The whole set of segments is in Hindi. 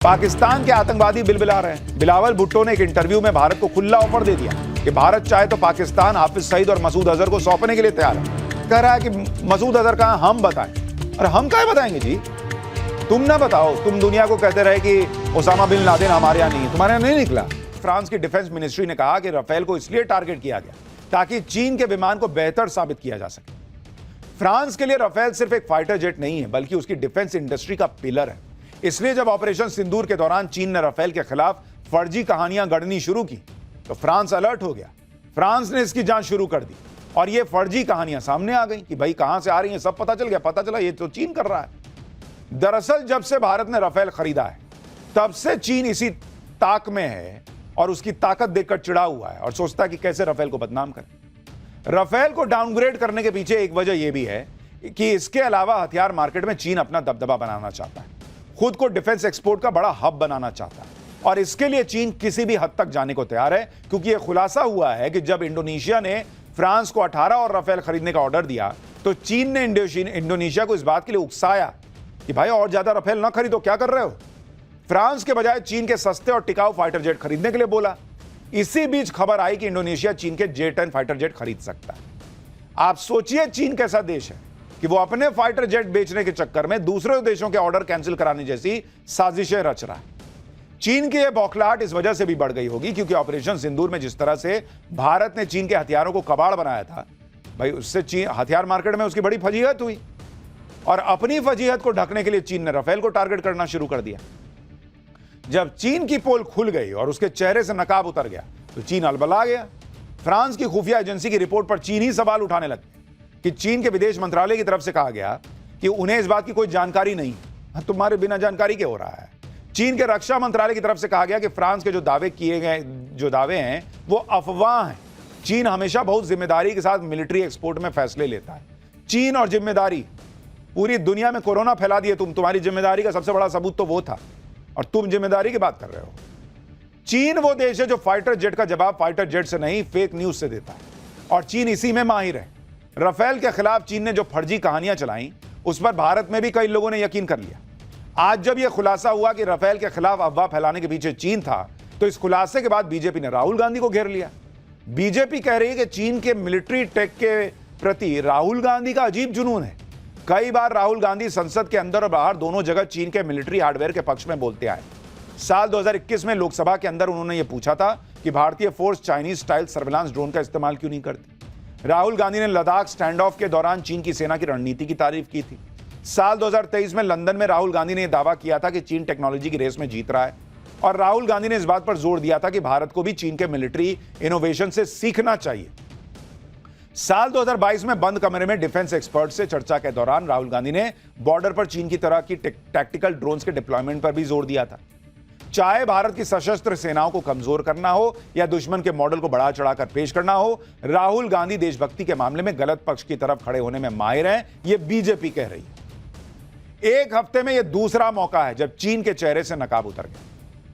पाकिस्तान के आतंकवादी बिलबिला रहे हैं। बिलावल भुट्टो ने एक इंटरव्यू में भारत को खुला ऑफर दे दिया कि भारत चाहे तो पाकिस्तान हाफिज सईद और मसूद अजहर को सौंपने के लिए तैयार है। कह रहा है कि मसूद अजहर कहां, हम बताएं। और हम क्या बताएंगे जी, तुम ना बताओ। तुम दुनिया को कहते रहे कि ओसामा बिन लादेन हमारे यहां नहीं है, तुम्हारे यहां नहीं निकला। फ्रांस की डिफेंस मिनिस्ट्री ने कहा कि राफेल को इसलिए टारगेट किया गया ताकि चीन के विमान को बेहतर साबित किया जा सके। फ्रांस के लिए राफेल सिर्फ एक फाइटर जेट नहीं है, बल्कि उसकी डिफेंस इंडस्ट्री का पिलर है। इसलिए जब ऑपरेशन सिंदूर के दौरान चीन ने राफेल के खिलाफ फर्जी कहानियां गढ़नी शुरू की तो फ्रांस अलर्ट हो गया। फ्रांस ने इसकी जांच शुरू कर दी और ये फर्जी कहानियां सामने आ गई कि भाई कहां से आ रही हैं, सब पता चल गया। पता चला ये तो चीन कर रहा है। दरअसल जब से भारत ने राफेल खरीदा है तब से चीन इसी ताक में है और उसकी ताकत देखकर चिढ़ा हुआ है और सोचता है कि कैसे राफेल को बदनाम करे। राफेल को डाउनग्रेड करने के पीछे एक वजह यह भी है कि इसके अलावा हथियार मार्केट में चीन अपना दबदबा बनाना चाहता है, खुद को डिफेंस एक्सपोर्ट का बड़ा हब बनाना चाहता है और इसके लिए चीन किसी भी हद तक जाने को तैयार है। क्योंकि यह खुलासा हुआ है कि जब इंडोनेशिया ने फ्रांस को 18 और राफेल खरीदने का ऑर्डर दिया तो चीन ने इंडोनेशिया को इस बात के लिए उकसाया कि भाई और ज्यादा राफेल ना खरीदो, क्या कर रहे हो। फ्रांस के बजाय चीन के सस्ते और टिकाऊ फाइटर जेट खरीदने के लिए बोला। इसी बीच खबर आई कि इंडोनेशिया चीन के J-10 फाइटर जेट खरीद सकता है। आप सोचिए चीन कैसा देश है कि वो अपने फाइटर जेट बेचने के चक्कर में दूसरे देशों के ऑर्डर कैंसिल कराने जैसी साजिशें रच रहा है। चीन की यह बौखलाहट इस वजह से भी बढ़ गई होगी क्योंकि ऑपरेशन सिंदूर में जिस तरह से भारत ने चीन के हथियारों को कबाड़ बनाया था, भाई उससे चीन हथियार मार्केट में उसकी बड़ी फजीहत हुई और अपनी फजीहत को ढकने के लिए चीन ने राफेल को टारगेट करना शुरू कर दिया। जब चीन की पोल खुल गई और उसके चेहरे से नकाब उतर गया तो चीन अलबला गया। फ्रांस की खुफिया एजेंसी की रिपोर्ट पर चीन ही सवाल उठाने लगे कि चीन के विदेश मंत्रालय की तरफ से कहा गया कि उन्हें इस बात की कोई जानकारी नहीं। तुम्हारे बिना जानकारी के हो रहा है। चीन के रक्षा मंत्रालय की तरफ से कहा गया कि फ्रांस के जो दावे हैं वो अफवाह हैं। चीन हमेशा बहुत जिम्मेदारी के साथ मिलिट्री एक्सपोर्ट में फैसले लेता है। चीन और जिम्मेदारी, पूरी दुनिया में कोरोना फैला दिए तुम्हारी जिम्मेदारी का सबसे बड़ा सबूत तो वो था और तुम जिम्मेदारी की बात कर रहे हो। चीन वो देश है जो फाइटर जेट का जवाब फाइटर जेट से नहीं फेक न्यूज से देता है और चीन इसी में माहिर है। राफेल के खिलाफ चीन ने जो फर्जी कहानियां चलाई उस पर भारत में भी कई लोगों ने यकीन कर लिया। आज जब यह खुलासा हुआ कि राफेल के खिलाफ अफवाह फैलाने के पीछे चीन था तो इस खुलासे के बाद बीजेपी ने राहुल गांधी को घेर लिया। बीजेपी कह रही है कि चीन के मिलिट्री टेक के प्रति राहुल गांधी का अजीब जुनून है। कई बार राहुल गांधी संसद के अंदर और बाहर दोनों जगह चीन के मिलिट्री हार्डवेयर के पक्ष में बोलते आए। साल 2021 में लोकसभा के अंदर उन्होंने यह पूछा था कि भारतीय force Chinese style surveillance drone का इस्तेमाल क्यों नहीं करती। राहुल गांधी ने लद्दाख स्टैंड ऑफ के दौरान चीन की सेना की रणनीति की तारीफ की थी। साल 2023 में लंदन में राहुल गांधी ने यह दावा किया था कि चीन टेक्नोलॉजी की रेस में जीत रहा है और राहुल गांधी ने इस बात पर जोर दिया था कि भारत को भी चीन के मिलिट्री इनोवेशन से सीखना चाहिए। साल 2022 में बंद कमरे में डिफेंस एक्सपर्ट से चर्चा के दौरान राहुल गांधी ने बॉर्डर पर चीन की तरह की टैक्टिकल ड्रोन्स के डिप्लॉयमेंट पर भी जोर दिया था। चाहे भारत की सशस्त्र सेनाओं को कमजोर करना हो या दुश्मन के मॉडल को बढ़ा चढ़ाकर पेश करना हो, राहुल गांधी देशभक्ति के मामले में गलत पक्ष की तरफ खड़े होने में माहिर हैं, यह बीजेपी कह रही है। एक हफ्ते में यह दूसरा मौका है जब चीन के चेहरे से नकाब उतर गया।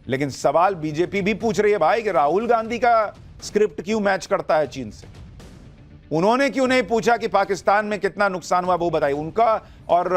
लेकिन सवाल बीजेपी भी पूछ रही है भाई कि राहुल गांधी का स्क्रिप्ट क्यों मैच करता है चीन से। उन्होंने क्यों नहीं पूछा कि पाकिस्तान में कितना नुकसान हुआ वो बताइए। उनका और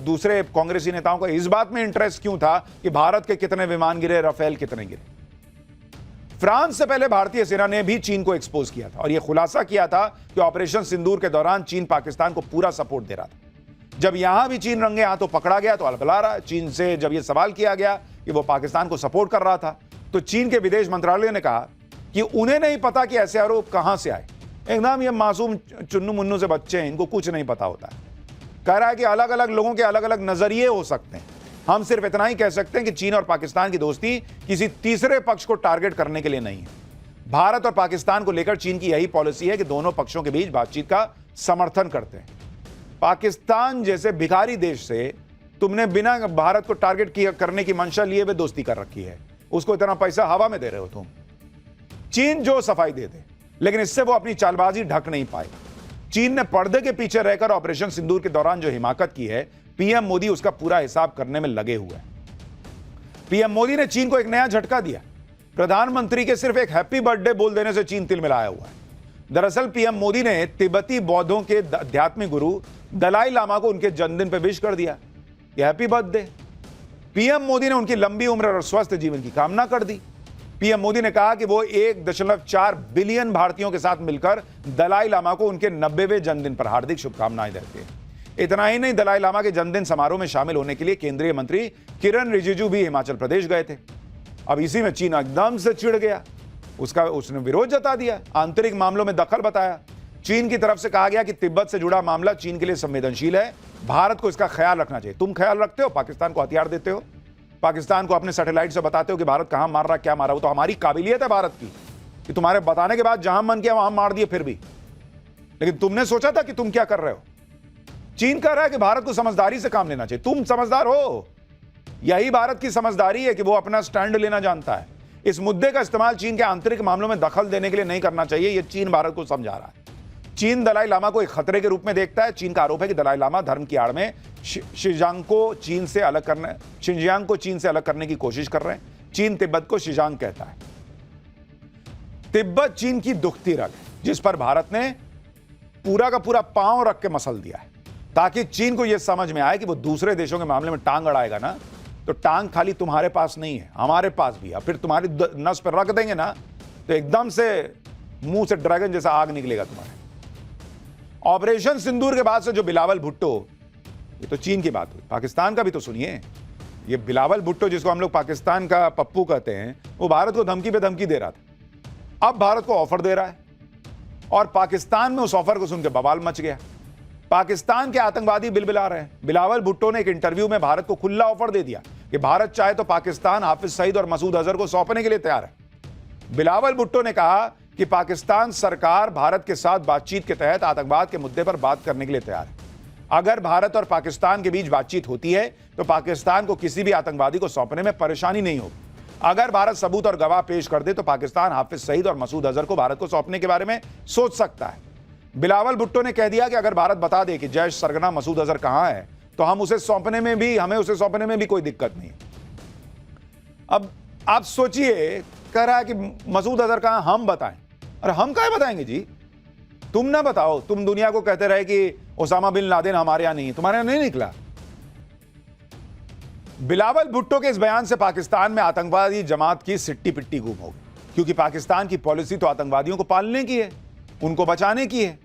दूसरे कांग्रेसी नेताओं का इस बात में इंटरेस्ट क्यों था कि भारत के कितने विमान गिरे, राफेल कितने गिरे। फ्रांस से पहले भारतीय सेना ने भी चीन को एक्सपोज किया था और यह खुलासा किया था कि ऑपरेशन सिंदूर के दौरान चीन पाकिस्तान को पूरा सपोर्ट दे रहा था। जब यहां भी चीन रंगे हाथों पकड़ा गया तो अलबला रहा। चीन से जब यह सवाल किया गया कि वो पाकिस्तान को सपोर्ट कर रहा था तो चीन के विदेश मंत्रालय ने कहा कि उन्हें नहीं पता कि ऐसे आरोप कहां से आए। एकदम ये मासूम चुन्नू मुन्नू से बच्चे हैं, इनको कुछ नहीं पता होता है। कह रहा है कि अलग अलग लोगों के अलग अलग नजरिए हो सकते हैं। हम सिर्फ इतना ही कह सकते हैं कि चीन और पाकिस्तान की दोस्ती किसी तीसरे पक्ष को टारगेट करने के लिए नहीं है। भारत और पाकिस्तान को लेकर चीन की यही पॉलिसी है कि दोनों पक्षों के बीच बातचीत का समर्थन करते हैं। पाकिस्तान जैसे भिखारी देश से तुमने बिना भारत को टारगेट करने की मंशा लिए हुए दोस्ती कर रखी है। उसको इतना पैसा हवा में दे रहे हो तुम। चीन जो सफाई दे दे, लेकिन इससे वो अपनी चालबाजी ढक नहीं पाएगा। चीन ने पर्दे के पीछे रहकर ऑपरेशन सिंदूर के दौरान जो हिमाकत की है, पीएम मोदी उसका पूरा हिसाब करने में लगे हुए हैं। पीएम मोदी ने चीन को एक नया झटका दिया। प्रधानमंत्री के सिर्फ एक हैप्पी बर्थडे बोल देने से चीन तिलमिलाया हुआ है। दरअसल पीएम मोदी ने तिब्बती बौद्धों के आध्यात्मिक गुरु दलाई लामा को उनके जन्मदिन पर विश कर दिया कि हैप्पी बर्थडे। पीएम मोदी ने उनकी लंबी उम्र और स्वस्थ जीवन की कामना कर दी। पीएम मोदी ने कहा कि वो 1.4 बिलियन भारतीयों के साथ मिलकर दलाई लामा को उनके 90वें जन्मदिन पर हार्दिक शुभकामनाएं देते हैं। इतना ही नहीं, दलाई लामा के जन्मदिन समारोह में शामिल होने के लिए केंद्रीय मंत्री किरण रिजिजू भी हिमाचल प्रदेश गए थे। अब इसी में चीन एकदम से चिढ़ गया, उसने विरोध जता दिया, आंतरिक मामलों में दखल बताया। चीन की तरफ से कहा गया कि तिब्बत से जुड़ा मामला चीन के लिए संवेदनशील है, भारत को इसका ख्याल रखना चाहिए। तुम ख्याल रखते हो, पाकिस्तान को हथियार देते हो, पाकिस्तान को अपने सैटेलाइट से बताते हो कि भारत कहां मार रहा, क्या मारा। वो तो हमारी काबिलियत है भारत की कि तुम्हारे बताने के बाद जहां मन किया वहां मार दिए फिर भी। लेकिन तुमने सोचा था कि तुम क्या कर रहे हो? चीन कह रहा है कि भारत को समझदारी से काम लेना चाहिए। तुम समझदार हो? यही भारत की समझदारी है कि वो अपना स्टैंड लेना जानता है। इस मुद्दे का इस्तेमाल चीन के आंतरिक मामलों में दखल देने के लिए नहीं करना चाहिए, यह चीन भारत को समझा रहा है। चीन दलाई लामा को एक खतरे के रूप में देखता है। चीन का आरोप है कि दलाई लामा धर्म की आड़ में शिंजियांग को चीन से अलग करने की कोशिश कर रहे हैं। चीन तिब्बत को शिंजियांग कहता है। तिब्बत चीन की दुखती रग है, जिस पर भारत ने पूरा का पूरा पांव रख के मसल दिया है, ताकि चीन को यह समझ में आए कि वो दूसरे देशों के मामले में टांग अड़ाएगा ना, तो टांग खाली तुम्हारे पास नहीं है, हमारे पास भी है। फिर तुम्हारी नस पर रख देंगे ना, तो एकदम से मुंह से ड्रैगन जैसा आग निकलेगा तुम्हारे। ऑपरेशन सिंदूर के बाद से जो बिलावल भुट्टो, ये तो चीन की बात हुई, पाकिस्तान का भी तो सुनिए। ये बिलावल भुट्टो, जिसको हम लोग पाकिस्तान का पप्पू कहते हैं, वो भारत को धमकी पे धमकी दे रहा था। अब भारत को ऑफर दे रहा है और पाकिस्तान में उस ऑफर को सुनकर बवाल मच गया। पाकिस्तान के आतंकवादी बिलबिला रहे हैं। बिलावल भुट्टो ने एक इंटरव्यू में भारत को खुला ऑफर दे दिया कि भारत चाहे तो पाकिस्तान हाफिज सईद और मसूद अजहर को सौंपने के लिए तैयार है। बिलावल भुट्टो ने कहा कि पाकिस्तान सरकार भारत के साथ बातचीत के तहत आतंकवाद के मुद्दे पर बात करने के लिए तैयार है। अगर भारत और पाकिस्तान के बीच बातचीत होती है तो पाकिस्तान को किसी भी आतंकवादी को सौंपने में परेशानी नहीं होगी। अगर भारत सबूत और गवाह पेश कर दे तो पाकिस्तान हाफिज सईद और मसूद अजहर को भारत को सौंपने के बारे में सोच सकता है। बिलावल भुट्टो ने कह दिया कि अगर भारत बता दे कि जैश सरगना मसूद अजहर कहां है, तो हमें उसे सौंपने में भी कोई दिक्कत नहीं है। अब आप सोचिए, कह रहा है कि मसूद अजहर कहां, हम बताएं। अरे हम क्या बताएंगे जी, तुम ना बताओ। तुम दुनिया को कहते रहे कि ओसामा बिन लादेन हमारे यहां नहीं है, तुम्हारे यहां नहीं निकला। बिलावल भुट्टो के इस बयान से पाकिस्तान में आतंकवादी जमात की सिट्टी पिट्टी गुम हो गई, क्योंकि पाकिस्तान की पॉलिसी तो आतंकवादियों को पालने की है, उनको बचाने की है।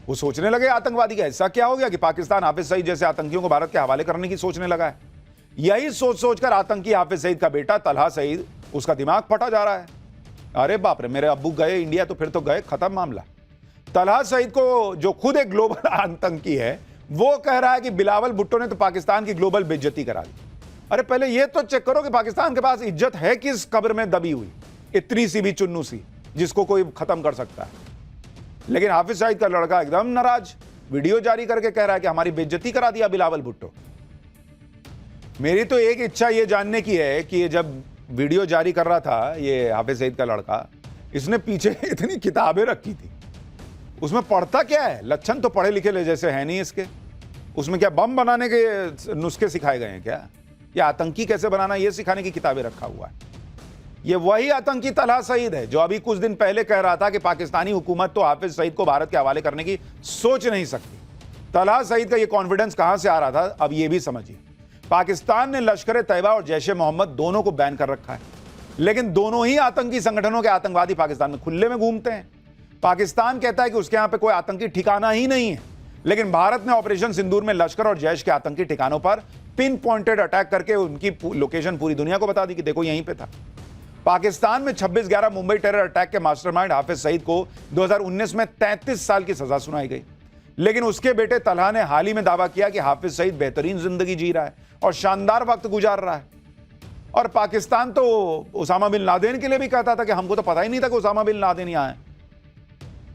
वो सोचने लगे आतंकवादी का ऐसा क्या हो गया कि पाकिस्तान हाफिज सईद जैसे आतंकियों को भारत के हवाले करने की सोचने लगा है। यही सोच सोचकर आतंकी हाफिज सईद का बेटा तलहा सईद, उसका दिमाग फटा जा रहा है। अरे बाप रे, मेरे अब्बू गए इंडिया तो फिर तो गए, खत्म मामला। तलहा सईद को, जो खुद एक ग्लोबल आतंकी है, वो कह रहा है कि बिलावल भुट्टो ने तो पाकिस्तान की ग्लोबल बेइज्जती करा दी। अरे पहले ये तो चेक करो कि पाकिस्तान के पास इज्जत है किस कब्र में दबी हुई, इतनी सी भी चुन्नू सी, जिसको कोई खत्म कर सकता है। लेकिन हाफिज सईद का लड़का एकदम नाराज, वीडियो जारी करके कह रहा है कि हमारी बेइज्जती करा दिया बिलावल भुट्टो। मेरी तो एक इच्छा ये जानने की है कि ये जब वीडियो जारी कर रहा था ये हाफिज सईद का लड़का, इसने पीछे इतनी किताबें रखी थी, उसमें पढ़ता क्या है? लक्षण तो पढ़े लिखे ले जैसे है नहीं इसके। उसमें क्या बम बनाने के नुस्खे सिखाए गए हैं क्या, या आतंकी कैसे बनाना ये सिखाने की किताबें रखा हुआ है? ये वही आतंकी तलहा सईद है जो अभी कुछ दिन पहले कह रहा था कि पाकिस्तानी हुकूमत तो हाफिज सईद को भारत के हवाले करने की सोच नहीं सकती। तलहा सईद का ये कॉन्फिडेंस कहां से आ रहा था, अब ये भी समझिए। पाकिस्तान ने लश्कर तैयबा और जैश-ए मोहम्मद दोनों को बैन कर रखा है, लेकिन दोनों ही आतंकी संगठनों के आतंकवादी पाकिस्तान में खुले में घूमते हैं। पाकिस्तान कहता है कि उसके यहां पे कोई आतंकी ठिकाना ही नहीं है, लेकिन भारत ने ऑपरेशन सिंदूर में लश्कर और जैश के आतंकी ठिकानों पर पिन पॉइंटेड अटैक करके उनकी लोकेशन पूरी दुनिया को बता दी कि देखो यहीं पे था। पाकिस्तान में 26/11 मुंबई टेरर अटैक के मास्टरमाइंड हाफिज सईद को 2019 में 33 साल की सजा सुनाई गई, लेकिन उसके बेटे तलहा ने हाल ही में दावा किया कि हाफिज सईद बेहतरीन जिंदगी जी रहा है और शानदार वक्त गुजार रहा है। और पाकिस्तान तो ओसामा बिन लादेन के लिए भी कहता था कि हमको तो पता ही नहीं था कि ओसामा बिन लादेन यहां है।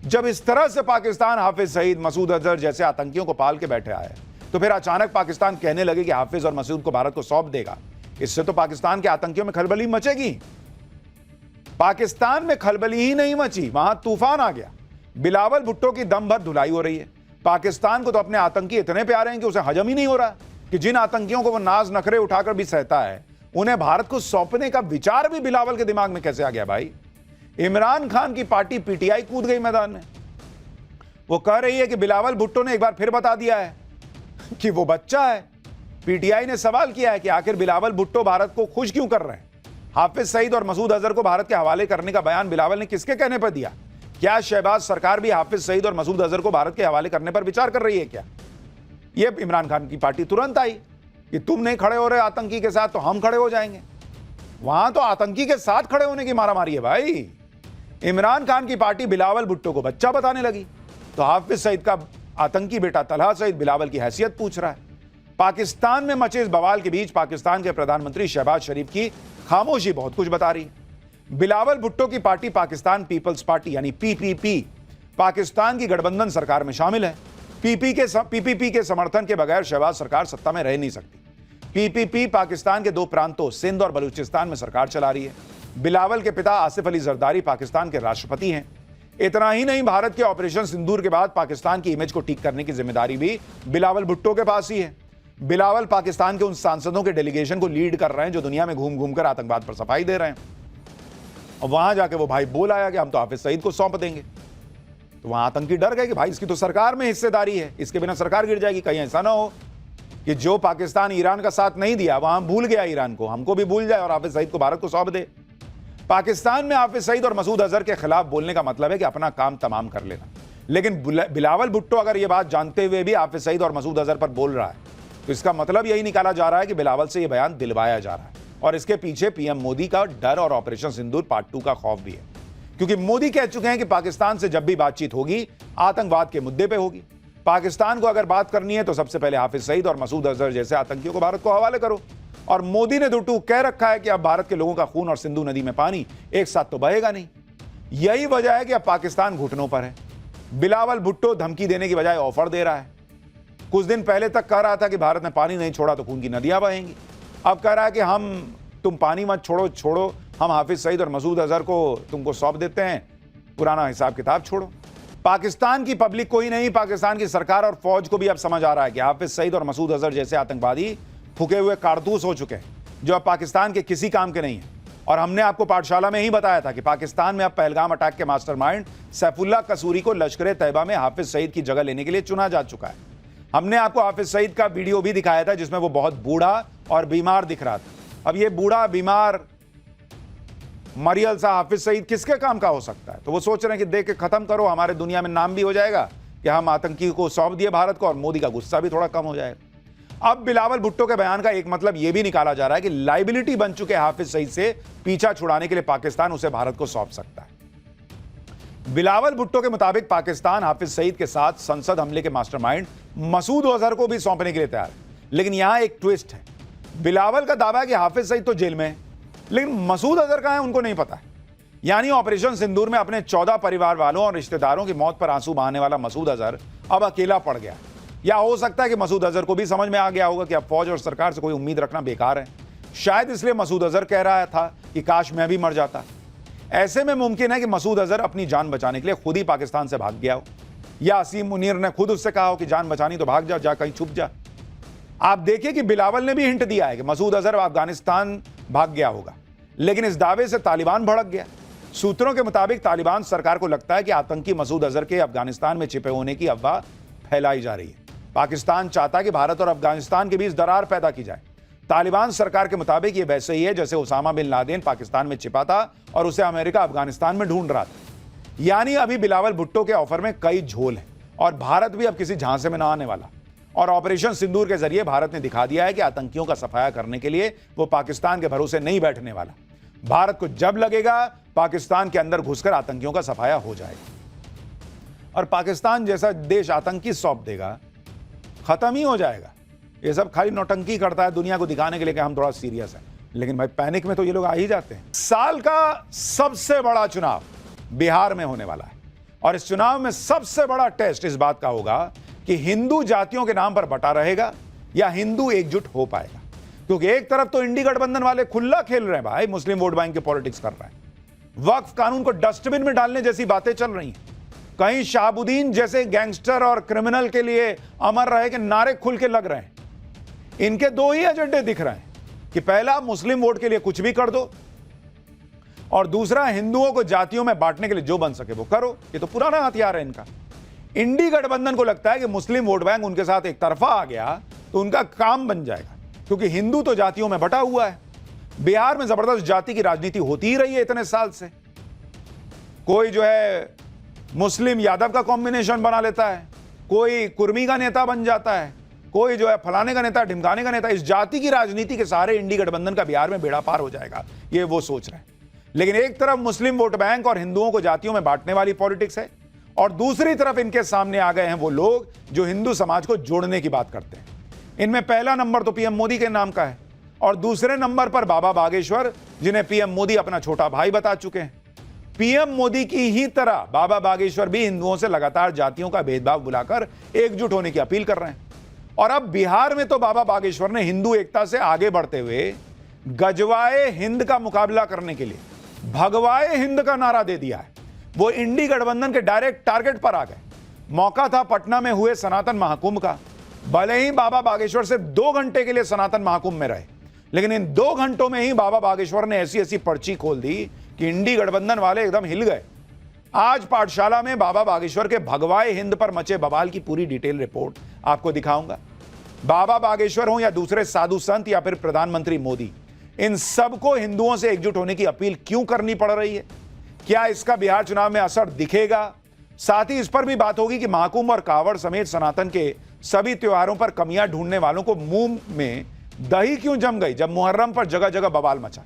जब इस तरह से पाकिस्तान हाफिज सईद, मसूद अजहर जैसे आतंकियों को पाल के बैठे आए, तो फिर अचानक पाकिस्तान कहने लगे कि हाफिज और मसूद को भारत को सौंप देगा। इससे तो पाकिस्तान के आतंकियों में खलबली मचेगी। पाकिस्तान में खलबली ही नहीं मची, वहां तूफान आ गया। बिलावल भुट्टो की दम भर धुलाई हो रही है। पाकिस्तान को तो अपने आतंकी इतने प्यारे हैं कि उसे हजम ही नहीं हो रहा कि जिन आतंकियों को वो नाज नखरे उठाकर भी सहता है, उन्हें भारत को सौंपने का विचार भी बिलावल के दिमाग में कैसे आ गया भाई? इमरान खान की पार्टी पीटीआई कूद गई मैदान में। वो कह रही है कि बिलावल भुट्टो ने एक बार फिर बता दिया है कि वो बच्चा है, पीटीआई ने सवाल किया है कि आखिर बिलावल भुट्टो भारत को खुश क्यों कर रहे हैं। हाफिज सईद और मसूद अजहर को भारत के हवाले करने का बयान बिलावल ने किसके कहने पर दिया? क्या शहबाज सरकार भी हाफिज सईद और मसूद अजहर को भारत के हवाले करने पर विचार कर रही है क्या? यह इमरान खान की पार्टी तुरंत आई कि तुम नहीं खड़े हो रहे आतंकी के साथ तो हम खड़े हो जाएंगे। वहां तो आतंकी के साथ खड़े होने की मारामारी है भाई। इमरान खान की पार्टी बिलावल भुट्टो को बच्चा बताने लगी तो हाफिज सईद का आतंकी बेटा तलहा सईद बिलावल की हैसियत पूछ रहा है। पाकिस्तान में मचे इस बवाल के बीच पाकिस्तान के प्रधानमंत्री शहबाज शरीफ की खामोशी बहुत कुछ बता रही है। बिलावल भुट्टो की पार्टी पाकिस्तान पीपल्स पार्टी यानी पीपीपी पाकिस्तान की गठबंधन सरकार में शामिल है। पीपीपी के समर्थन के बगैर शहबाज सरकार सत्ता में रह नहीं सकती। पीपीपी पाकिस्तान के दो प्रांतों सिंध और बलूचिस्तान में सरकार चला रही है। बिलावल के पिता आसिफ अली जरदारी पाकिस्तान के राष्ट्रपति हैं। इतना ही नहीं, भारत के ऑपरेशन सिंदूर के बाद पाकिस्तान की इमेज को ठीक करने की जिम्मेदारी भी बिलावल भुट्टो के पास ही है। बिलावल पाकिस्तान के उन सांसदों के डेलीगेशन को लीड कर रहे हैं जो दुनिया में घूम घूम कर आतंकवाद पर सफाई दे रहे हैं। और वहां जाके वो भाई बोल आया कि हम तो हाफिज सईद को सौंप देंगे। तो वहां आतंकी डर गए कि भाई इसकी तो सरकार में हिस्सेदारी है, इसके बिना सरकार गिर जाएगी। कहीं ऐसा ना हो कि जो पाकिस्तान ईरान का साथ नहीं दिया वहां भूल गया ईरान को, हमको भी भूल जाए और हाफिज सईद को भारत को सौंप दे। पाकिस्तान में हाफिज सईद और मसूद अजहर के खिलाफ बोलने का मतलब है कि अपना काम तमाम कर लेना। लेकिन बिलावल भुट्टो अगर यह बात जानते हुए भी हाफिज सईद और मसूद अजहर पर बोल रहा है तो इसका मतलब यही निकाला जा रहा है कि बिलावल से यह बयान दिलवाया जा रहा है और इसके पीछे पीएम मोदी का डर और ऑपरेशन सिंदूर पार्ट 2 का खौफ भी है। क्योंकि मोदी कह चुके हैं कि पाकिस्तान से जब भी बातचीत होगी आतंकवाद के मुद्दे पे होगी। पाकिस्तान को अगर बात करनी है तो सबसे पहले हाफिज सईद और मसूद अजहर जैसे आतंकियों को भारत को हवाले करो। और मोदी ने दो कह रखा है कि अब भारत के लोगों का खून और सिंधु नदी में पानी एक साथ तो बहेगा नहीं। यही वजह है कि अब पाकिस्तान घुटनों पर है। बिलावल भुट्टो धमकी देने की बजाय ऑफर दे रहा है। कुछ दिन पहले तक कह रहा था कि भारत ने पानी नहीं छोड़ा तो खून की नदियां बहेंगी। अब कह रहा है कि तुम पानी मत छोड़ो, हम हाफिज सईद और मसूद अजहर को तुमको सौंप देते हैं, पुराना हिसाब किताब छोड़ो। पाकिस्तान की पब्लिक को ही नहीं, पाकिस्तान की सरकार और फौज को भी अब समझ आ रहा है कि हाफिज सईद और मसूद अजहर जैसे आतंकवादी फूके हुए कारतूस हो चुके हैं जो अब पाकिस्तान के किसी काम के नहीं है। और हमने आपको पाठशाला में ही बताया था कि पाकिस्तान में अब पहलगाम अटैक के मास्टरमाइंड सैफुल्लाह कसूरी को लश्कर तैयबा में हाफिज सईद की जगह लेने के लिए चुना जा चुका है। हमने आपको हाफिज सईद का वीडियो भी दिखाया था जिसमें वो बहुत बूढ़ा और बीमार दिख रहा था। अब ये बूढ़ा बीमार मरियल सा हाफिज सईद किसके काम का हो सकता है? तो वो सोच रहे हैं कि देख के खत्म करो, हमारे दुनिया में नाम भी हो जाएगा कि हम आतंकी को सौंप दिए भारत को और मोदी का गुस्सा भी थोड़ा कम हो जाएगा। अब बिलावल भुट्टो के बयान का एक मतलब यह भी निकाला जा रहा है कि लाइबिलिटी बन चुके हाफिज सईद से पीछा छुड़ाने के लिए पाकिस्तान उसे भारत को सौंप सकता है। बिलावल भुट्टो के मुताबिक पाकिस्तान हाफिज सईद के साथ संसद हमले के मास्टरमाइंड मसूद अजहर को भी सौंपने के लिए तैयार है। लेकिन यहां एक ट्विस्ट है। बिलावल का दावा है कि हाफिज सईद तो जेल में है, लेकिन मसूद अजहर कहां है उनको नहीं पता है। यानी ऑपरेशन सिंदूर में अपने 14 परिवार वालों और रिश्तेदारों की मौत पर आंसू बहाने वाला मसूद अजहर अब अकेला पड़ गया। या हो सकता है कि मसूद अजहर को भी समझ में आ गया होगा कि अब फौज और सरकार से कोई उम्मीद रखना बेकार है। शायद इसलिए मसूद अजहर कह रहा था कि काश मैं भी मर जाता। ऐसे में मुमकिन है कि मसूद अजहर अपनी जान बचाने के लिए खुद ही पाकिस्तान से भाग गया हो, या असीम मुनीर ने खुद उससे कहा हो कि जान बचानी तो भाग जा कहीं छुप जा। आप देखिए कि बिलावल ने भी हिंट दिया है कि मसूद अजहर अफगानिस्तान भाग गया होगा, लेकिन इस दावे से तालिबान भड़क गया। सूत्रों के मुताबिक तालिबान सरकार को लगता है कि आतंकी मसूद अजहर के अफगानिस्तान में छिपे होने की अफवाह फैलाई जा रही है। पाकिस्तान चाहता है कि भारत और अफगानिस्तान के बीच दरार पैदा की जाए। तालिबान सरकार के मुताबिक यह वैसे ही है जैसे उसामा बिन लादेन पाकिस्तान में छिपा था और उसे अमेरिका अफगानिस्तान में ढूंढ रहा था। यानी अभी बिलावल भुट्टो के ऑफर में कई झोल हैं और भारत भी अब किसी झांसे में न आने वाला। और ऑपरेशन सिंदूर के जरिए भारत ने दिखा दिया है कि आतंकियों का सफाया करने के लिए वो पाकिस्तान के भरोसे नहीं बैठने वाला। भारत को जब लगेगा पाकिस्तान के अंदर घुसकर आतंकियों का सफाया हो जाएगा और पाकिस्तान जैसा देश आतंकी सौंप देगा, खत्म ही हो जाएगा। ये सब खाली नौटंकी करता है दुनिया को दिखाने के लिए कि हम थोड़ा सीरियस हैं, लेकिन भाई पैनिक में तो ये लोग आ ही जाते हैं। साल का सबसे बड़ा चुनाव बिहार में होने वाला है और इस चुनाव में सबसे बड़ा टेस्ट इस बात का होगा कि हिंदू जातियों के नाम पर बटा रहेगा या हिंदू एकजुट हो पाएगा। क्योंकि एक तरफ तो इंडी गठबंधन वाले खुला खेल रहे हैं भाई, मुस्लिम वोट बैंक के पॉलिटिक्स कर रहे हैं, वक्फ कानून को डस्टबिन में डालने जैसी बातें चल रही हैं। कहीं शाहबुद्दीन जैसे गैंगस्टर और क्रिमिनल के लिए अमर रहे के नारे खुल के लग रहे हैं। इनके दो ही एजेंडे दिख रहे हैं कि पहला मुस्लिम वोट के लिए कुछ भी कर दो और दूसरा हिंदुओं को जातियों में बांटने के लिए जो बन सके वो करो। ये तो पुराना हथियार है इनका। इंडी गठबंधन को लगता है कि मुस्लिम वोट बैंक उनके साथ एक तरफा आ गया तो उनका काम बन जाएगा। क्योंकि हिंदू तो जातियों में बटा हुआ है। बिहार में जबरदस्त जाति की राजनीति होती ही रही है इतने साल से। कोई जो है मुस्लिम यादव का कॉम्बिनेशन बना लेता है, कोई कुर्मी का नेता बन जाता है, कोई जो है फलाने का नेता, ढिमकाने का नेता। इस जाति की राजनीति के सहारे इंडी गठबंधन का बिहार में बेड़ा पार हो जाएगा, ये वो सोच रहे हैं। लेकिन एक तरफ मुस्लिम वोट बैंक और हिंदुओं को जातियों में बांटने वाली पॉलिटिक्स है, और दूसरी तरफ इनके सामने आ गए हैं वो लोग जो हिंदू समाज को जोड़ने की बात करते हैं। इनमें पहला नंबर तो पीएम मोदी के नाम का है, और दूसरे नंबर पर बाबा बागेश्वर, जिन्हें पीएम मोदी अपना छोटा भाई बता चुके हैं। पीएम मोदी की ही तरह बाबा बागेश्वर भी हिंदुओं से लगातार जातियों का भेदभाव बुलाकर एकजुट होने की अपील कर रहे हैं। और अब बिहार में तो बाबा बागेश्वर ने हिंदू एकता से आगे बढ़ते हुए गजवाए हिंद का मुकाबला करने के लिए भगवाए हिंद का नारा दे दिया है। वो इंडी गठबंधन के डायरेक्ट टारगेट पर आ गए। मौका था पटना में हुए सनातन महाकुंभ का। भले ही बाबा बागेश्वर सिर्फ 2 घंटे के लिए सनातन महाकुंभ में रहे, लेकिन इन 2 घंटों में ही बाबा बागेश्वर ने ऐसी ऐसी पर्ची खोल दी कि इंडी गठबंधन वाले एकदम हिल गए। आज पाठशाला में बाबा बागेश्वर के भगवाए हिंद पर मचे बवाल की पूरी डिटेल रिपोर्ट आपको दिखाऊंगा। बाबा बागेश्वर हो या दूसरे साधु संत या फिर प्रधानमंत्री मोदी, इन सबको हिंदुओं से एकजुट होने की अपील क्यों करनी पड़ रही है? क्या इसका बिहार चुनाव में असर दिखेगा? साथ ही इस पर भी बात होगी कि महाकुंभ और कावड़ समेत सनातन के सभी त्योहारों पर कमियां ढूंढने वालों को मुंह में दही क्यों जम गई जब मुहर्रम पर जगह जगह बवाल मचा।